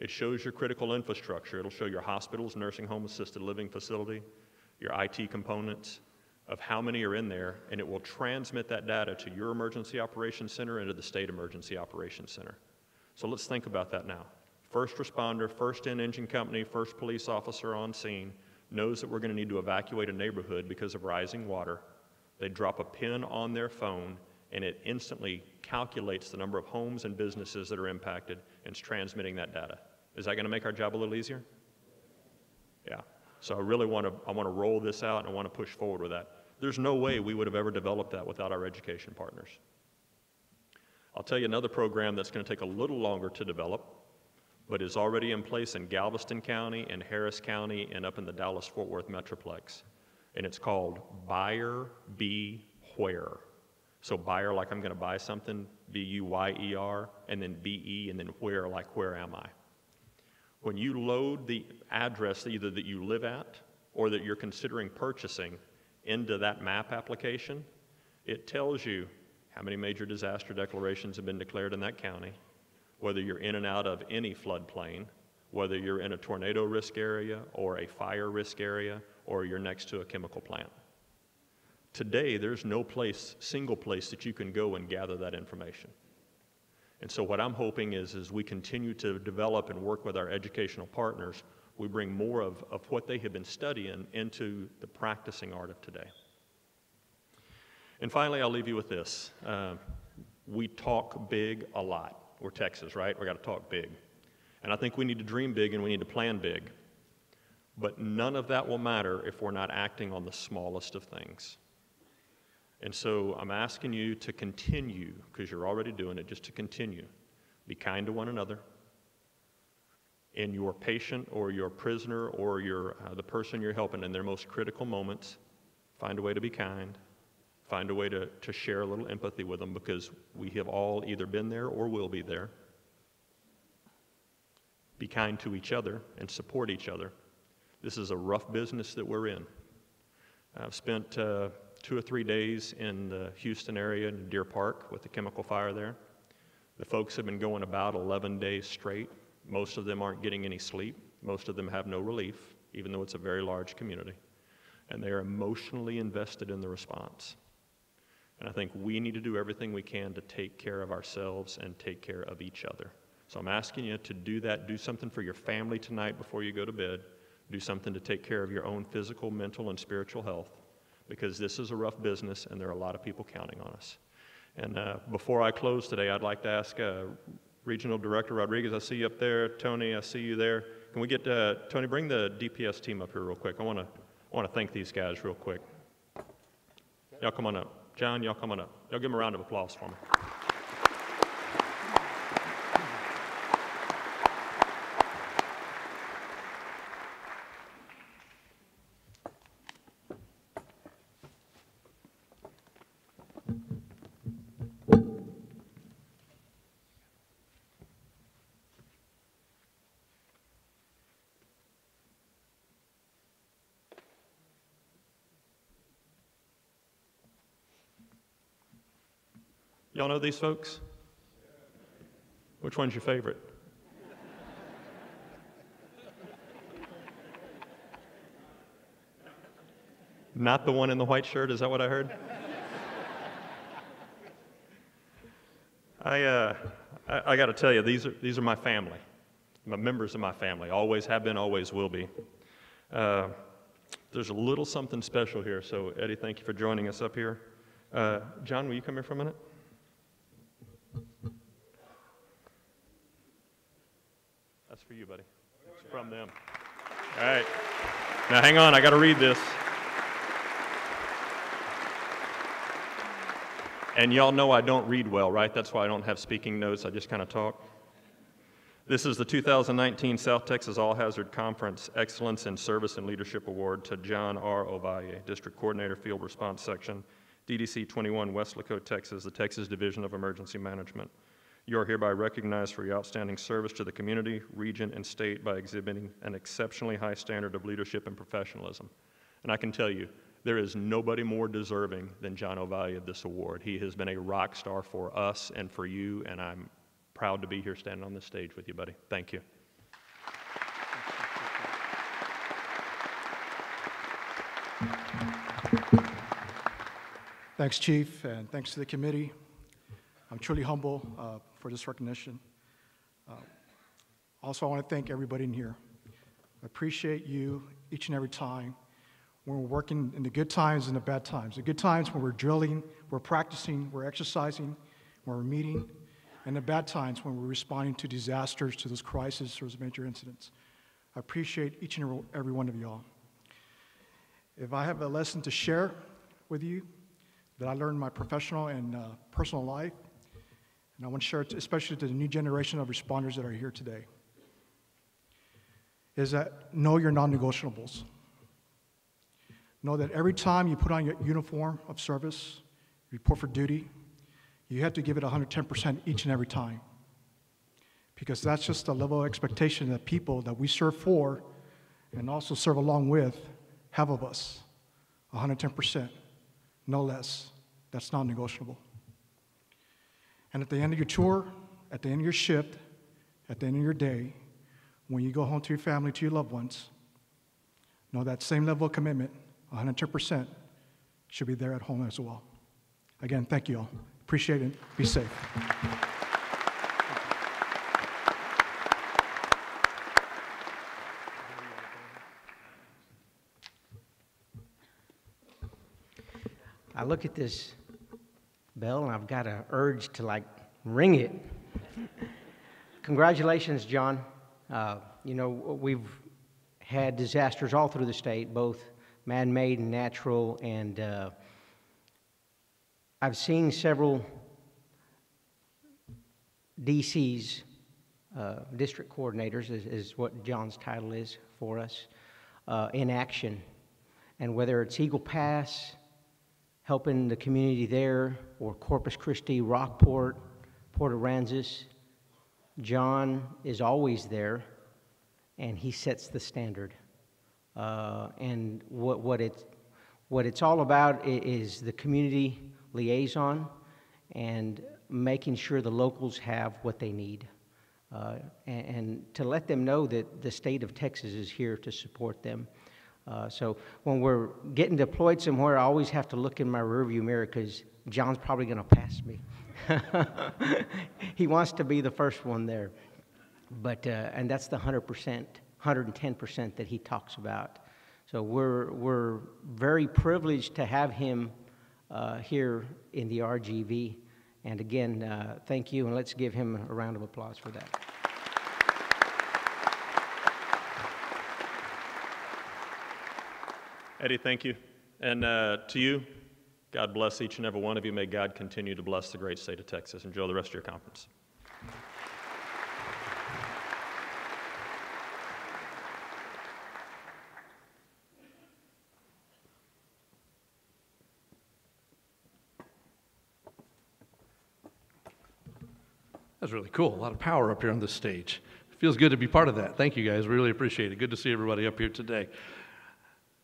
S10: It shows your critical infrastructure. It'll show your hospitals, nursing home, assisted living facility, your IT components, of how many are in there, and it will transmit that data to your emergency operations center and to the state emergency operations center. So let's think about that now. First responder, first in engine company, first police officer on scene knows that we're going to need to evacuate a neighborhood because of rising water. They drop a pin on their phone, and it instantly calculates the number of homes and businesses that are impacted, and it's transmitting that data. Is that going to make our job a little easier? Yeah. So I really want to roll this out, and I want to push forward with that. There's no way we would have ever developed that without our education partners. I'll tell you another program that's going to take a little longer to develop, but is already in place in Galveston County and Harris County and up in the Dallas-Fort Worth Metroplex. And it's called Buyer Beware. So buyer, like I'm going to buy something, B-U-Y-E-R, and then B-E, and then where, like where am I? When you load the address either that you live at or that you're considering purchasing into that map application, it tells you how many major disaster declarations have been declared in that county, whether you're in and out of any floodplain, whether you're in a tornado risk area or a fire risk area, or you're next to a chemical plant. Today, there's no single place that you can go and gather that information. And so what I'm hoping is, as we continue to develop and work with our educational partners, we bring more of what they have been studying into the practicing art of today. And finally, I'll leave you with this. We talk big a lot. We're Texas, right? We got to talk big. And I think we need to dream big and we need to plan big. But none of that will matter if we're not acting on the smallest of things. And so I'm asking you to continue, because you're already doing it, just to continue. Be kind to one another. In your patient or your prisoner or the person you're helping in their most critical moments, find a way to be kind. Find a way to share a little empathy with them, because we have all either been there or will be there. Be kind to each other and support each other. This is a rough business that we're in. I've spent 2 or 3 days in the Houston area in Deer Park with the chemical fire there. The folks have been going about 11 days straight. Most of them aren't getting any sleep. Most of them have no relief, even though it's a very large community. And they are emotionally invested in the response. And I think we need to do everything we can to take care of ourselves and take care of each other. So I'm asking you to do that. Do something for your family tonight before you go to bed. Do something to take care of your own physical, mental, and spiritual health, because this is a rough business and there are a lot of people counting on us. And before I close today, I'd like to ask Regional Director Rodriguez, I see you up there. Tony, I see you there. Can we get, Tony, bring the DPS team up here real quick. I want to thank these guys real quick. Y'all come on up. John, y'all come on up. Y'all give them a round of applause for me. Y'all know these folks? Which one's your favorite? Not the one in the white shirt, is that what I heard? I got to tell you, these are my family, members of my family. Always have been, always will be. There's a little something special here, so Eddie, thank you for joining us up here. John, will you come here for a minute? That's for you, buddy. It's from them. All right. Now hang on, I got to read this. And y'all know I don't read well, right? That's why I don't have speaking notes. I just kind of talk. This is the 2019 South Texas All-Hazard Conference Excellence in Service and Leadership Award to John R. Ovalle, District Coordinator, Field Response Section, DDC 21, West Lacote, Texas, the Texas Division of Emergency Management. You are hereby recognized for your outstanding service to the community, region, and state by exhibiting an exceptionally high standard of leadership and professionalism. And I can tell you, there is nobody more deserving than John Ovalle of this award. He has been a rock star for us and for you, and I'm proud to be here standing on this stage with you, buddy. Thank you.
S11: Thanks, Chief, and thanks to the committee. I'm truly humble for this recognition. Also, I want to thank everybody in here. I appreciate you each and every time when we're working in the good times and the bad times. The good times when we're drilling, we're practicing, we're exercising, when we're meeting, and the bad times when we're responding to disasters, to those crises, or those major incidents. I appreciate each and every one of y'all. If I have a lesson to share with you that I learned in my professional and personal life, and I want to share it especially to the new generation of responders that are here today. is that know your non-negotiables. Know that every time you put on your uniform of service, report for duty, you have to give it 110% each and every time. Because that's just the level of expectation that people that we serve for and also serve along with have of us. 110%, no less. That's non-negotiable. And at the end of your tour, at the end of your shift, at the end of your day, when you go home to your family, to your loved ones, know that same level of commitment, 110%, should be there at home as well. Again, thank you all. Appreciate it. Be safe.
S12: I look at this bell and I've got an urge to like ring it. Congratulations, John. You know, we've had disasters all through the state, both man-made and natural, and I've seen several DCs, district coordinators is what John's title is for us, in action. And whether it's Eagle Pass, helping the community there, or Corpus Christi, Rockport, Port Aransas, John is always there, and he sets the standard. And what it's all about is the community liaison and making sure the locals have what they need, and to let them know that the state of Texas is here to support them. So when we're getting deployed somewhere, I always have to look in my rearview mirror because John's probably going to pass me. He wants to be the first one there. But, and that's the 100%, 110% that he talks about. So we're very privileged to have him here in the RGV. And again, thank you, and let's give him a round of applause for that.
S10: Eddie, thank you. And to you, God bless each and every one of you. May God continue to bless the great state of Texas. Enjoy the rest of your conference.
S1: That's really cool. A lot of power up here on this stage. It feels good to be part of that. Thank you, guys. Really appreciate it. Good to see everybody up here today.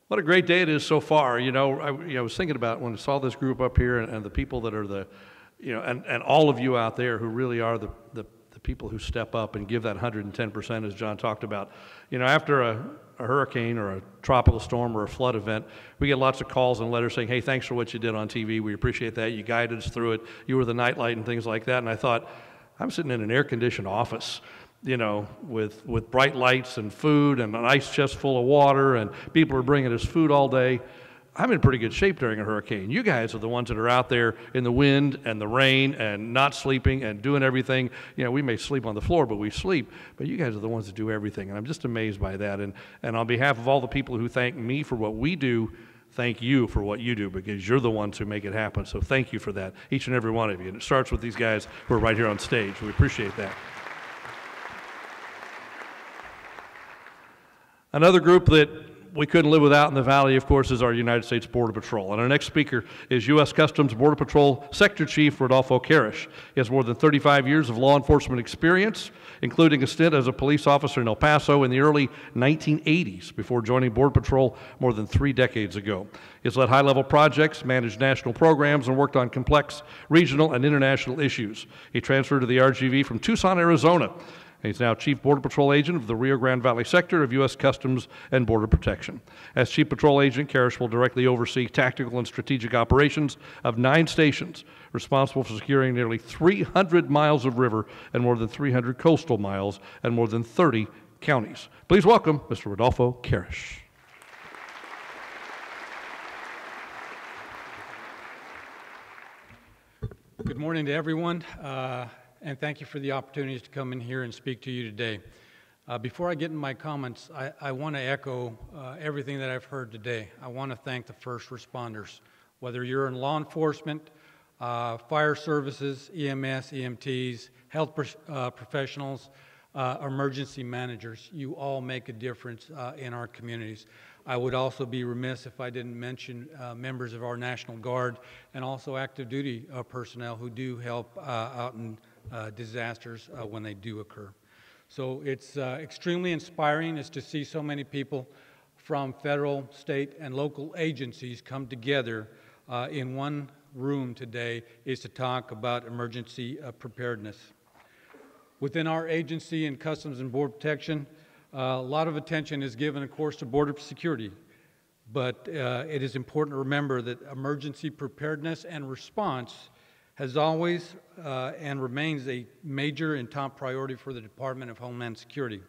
S1: What a great day it is so far. You know, I was thinking about when I saw this group up here and the people that are the, you know, and all of you out there who really are the people who step up and give that 110%, as John talked about. You know, after a hurricane or a tropical storm or a flood event, we get lots of calls and letters saying, hey, thanks for what you did on TV. We appreciate that. You guided us through it. You were the nightlight and things like that. And I thought, I'm sitting in an air-conditioned office, you know, with bright lights and food and an ice chest full of water, and people are bringing us food all day. I'm in pretty good shape during a hurricane. You guys are the ones that are out there in the wind and the rain and not sleeping and doing everything. You know, we may sleep on the floor, but we sleep. But you guys are the ones that do everything, and I'm just amazed by that. And on behalf of all the people who thank me for what we do, thank you for what you do, because you're the ones who make it happen. So thank you for that, each and every one of you. And it starts with these guys who are right here on stage. We appreciate that. Another group that we couldn't live without in the Valley, of course, is our United States Border Patrol. And our next speaker is U.S. Customs Border Patrol Sector Chief Rodolfo Karish. He has more than 35 years of law enforcement experience, including a stint as a police officer in El Paso in the early 1980s before joining Border Patrol more than 3 decades ago. He has led high-level projects, managed national programs, and worked on complex regional and international issues. He transferred to the RGV from Tucson, Arizona. He's now Chief Border Patrol Agent of the Rio Grande Valley Sector of U.S. Customs and Border Protection. As Chief Patrol Agent, Karish will directly oversee tactical and strategic operations of 9 stations, responsible for securing nearly 300 miles of river and more than 300 coastal miles and more than 30 counties. Please welcome Mr. Rodolfo Karish.
S13: Good morning to everyone. And thank you for the opportunity to come in here and speak to you today. Before I get into my comments, I want to echo everything that I've heard today. I want to thank the first responders, whether you're in law enforcement, fire services, EMS, EMTs, health professionals, emergency managers. You all make a difference in our communities. I would also be remiss if I didn't mention members of our National Guard and also active duty personnel who do help out in disasters when they do occur. So it's extremely inspiring is to see so many people from federal, state, and local agencies come together in one room today is to talk about emergency preparedness. Within our agency in Customs and Border Protection, a lot of attention is given, of course, to border security, but it is important to remember that emergency preparedness and response has always and remains a major and top priority for the Department of Homeland Security.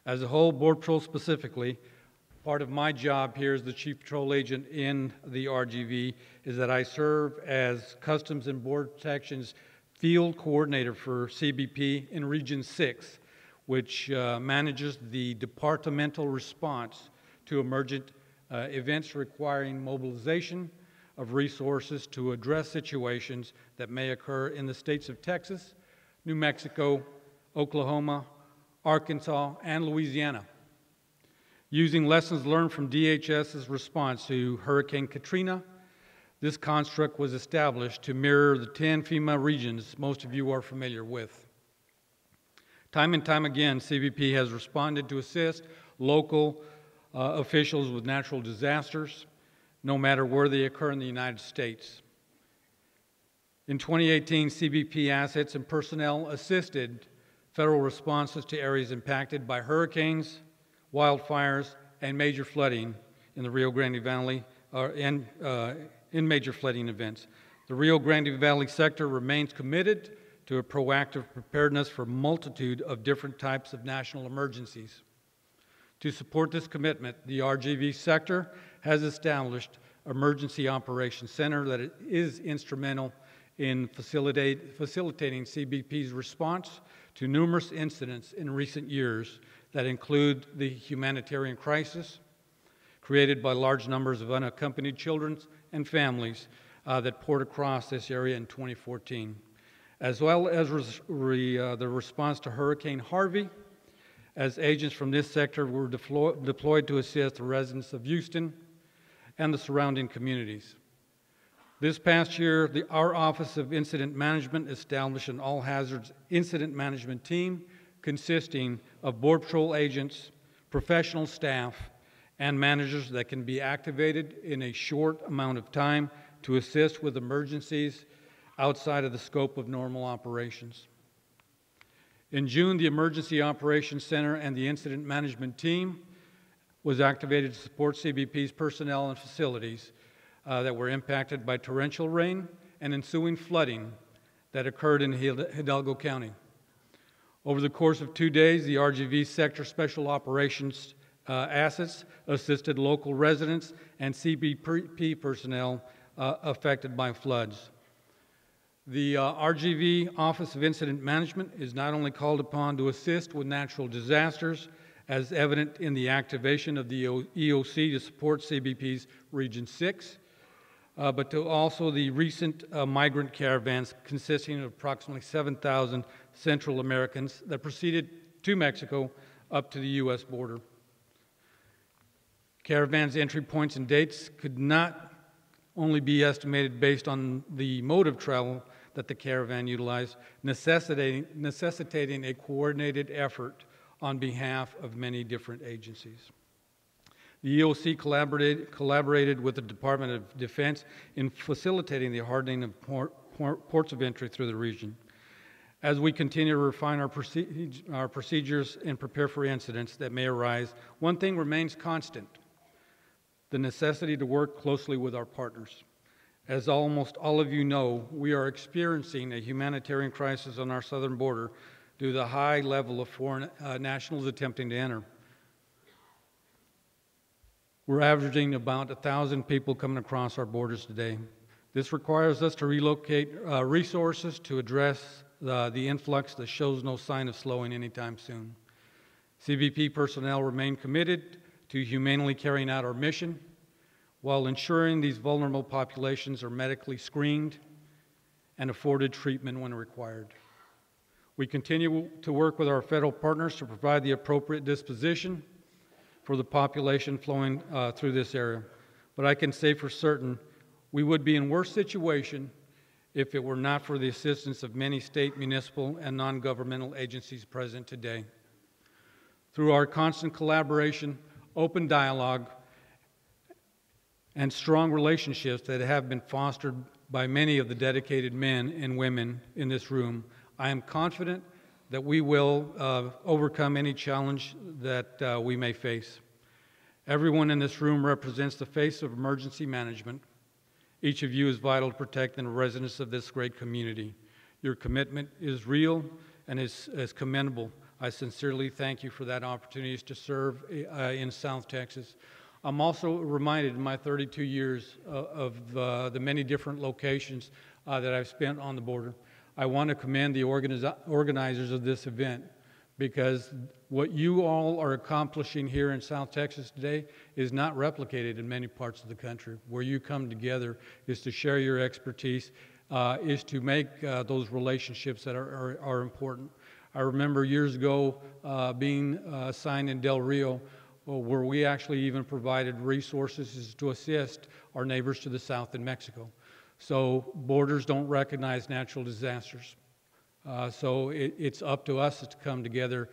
S13: As a whole, Border Patrol specifically, part of my job here as the Chief Patrol Agent in the RGV is that I serve as Customs and Border Protection's Field Coordinator for CBP in Region 6, which manages the departmental response to emergent events requiring mobilization of resources to address situations that may occur in the states of Texas, New Mexico, Oklahoma, Arkansas, and Louisiana. Using lessons learned from DHS's response to Hurricane Katrina, this construct was established to mirror the 10 FEMA regions most of you are familiar with. Time and time again, CBP has responded to assist local officials with natural disasters, no matter where they occur in the United States. In 2018, CBP assets and personnel assisted federal responses to areas impacted by hurricanes, wildfires, and major flooding in the Rio Grande Valley, in major flooding events. The Rio Grande Valley sector remains committed to a proactive preparedness for a multitude of different types of national emergencies. To support this commitment, the RGV sector has established Emergency Operations Center that is instrumental in facilitating CBP's response to numerous incidents in recent years that include the humanitarian crisis created by large numbers of unaccompanied children and families that poured across this area in 2014, as well as the response to Hurricane Harvey, as agents from this sector were deployed to assist the residents of Houston and the surrounding communities. This past year, our Office of Incident Management established an all-hazards incident management team consisting of Border Patrol agents, professional staff, and managers that can be activated in a short amount of time to assist with emergencies outside of the scope of normal operations. In June, the Emergency Operations Center and the Incident Management Team was activated to support CBP's personnel and facilities that were impacted by torrential rain and ensuing flooding that occurred in Hidalgo County. Over the course of 2 days, the RGV Sector Special Operations assets assisted local residents and CBP personnel affected by floods. The RGV Office of Incident Management is not only called upon to assist with natural disasters, as evident in the activation of the EOC to support CBP's Region 6, but to also the recent migrant caravans consisting of approximately 7,000 Central Americans that proceeded to Mexico up to the U.S. border. Caravans' entry points and dates could not only be estimated based on the mode of travel that the caravan utilized, necessitating a coordinated effort on behalf of many different agencies. The EOC collaborated with the Department of Defense in facilitating the hardening of ports of entry through the region. As we continue to refine our procedures and prepare for incidents that may arise, one thing remains constant: the necessity to work closely with our partners. As almost all of you know, we are experiencing a humanitarian crisis on our southern border due to the high level of foreign nationals attempting to enter. We're averaging about 1,000 people coming across our borders today. This requires us to relocate resources to address the influx that shows no sign of slowing anytime soon. CBP personnel remain committed to humanely carrying out our mission while ensuring these vulnerable populations are medically screened and afforded treatment when required. We continue to work with our federal partners to provide the appropriate disposition for the population flowing through this area. But I can say for certain, we would be in worse situation if it were not for the assistance of many state, municipal, and non-governmental agencies present today. Through our constant collaboration, open dialogue, and strong relationships that have been fostered by many of the dedicated men and women in this room, I am confident that we will overcome any challenge that we may face. Everyone in this room represents the face of emergency management. Each of you is vital to protect the residents of this great community. Your commitment is real and is commendable. I sincerely thank you for that opportunity to serve in South Texas. I'm also reminded in my 32 years of the many different locations that I've spent on the border. I want to commend the organizers of this event, because what you all are accomplishing here in South Texas today is not replicated in many parts of the country. Where you come together is to share your expertise, is to make those relationships that are important. I remember years ago being assigned in Del Rio, where we actually even provided resources to assist our neighbors to the south in Mexico. So borders don't recognize natural disasters. So it's up to us to come together,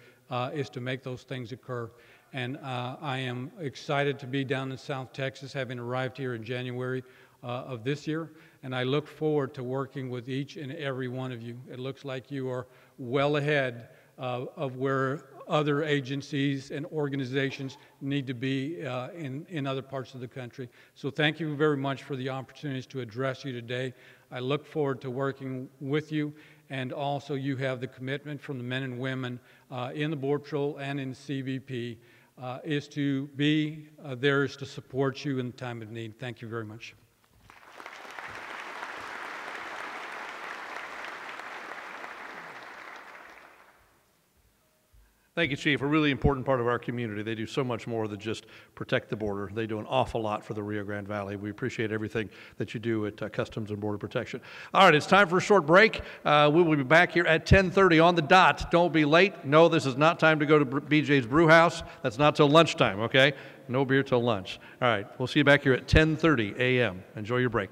S13: is to make those things occur. And I am excited to be down in South Texas, having arrived here in January of this year. And I look forward to working with each and every one of you. It looks like you are well ahead of where other agencies and organizations need to be in other parts of the country. So thank you very much for the opportunities to address you today. I look forward to working with you, and also you have the commitment from the men and women in the Border Patrol and in CBP is to be there is to support you in the time of need. Thank you very much.
S1: Thank you, Chief. A really important part of our community. They do so much more than just protect the border. They do an awful lot for the Rio Grande Valley. We appreciate everything that you do at Customs and Border Protection. All right, it's time for a short break. We will be back here at 10:30 on the dot. Don't be late. No, this is not time to go to BJ's Brew House. That's not till lunchtime, okay? No beer till lunch. All right, we'll see you back here at 10:30 a.m. Enjoy your break.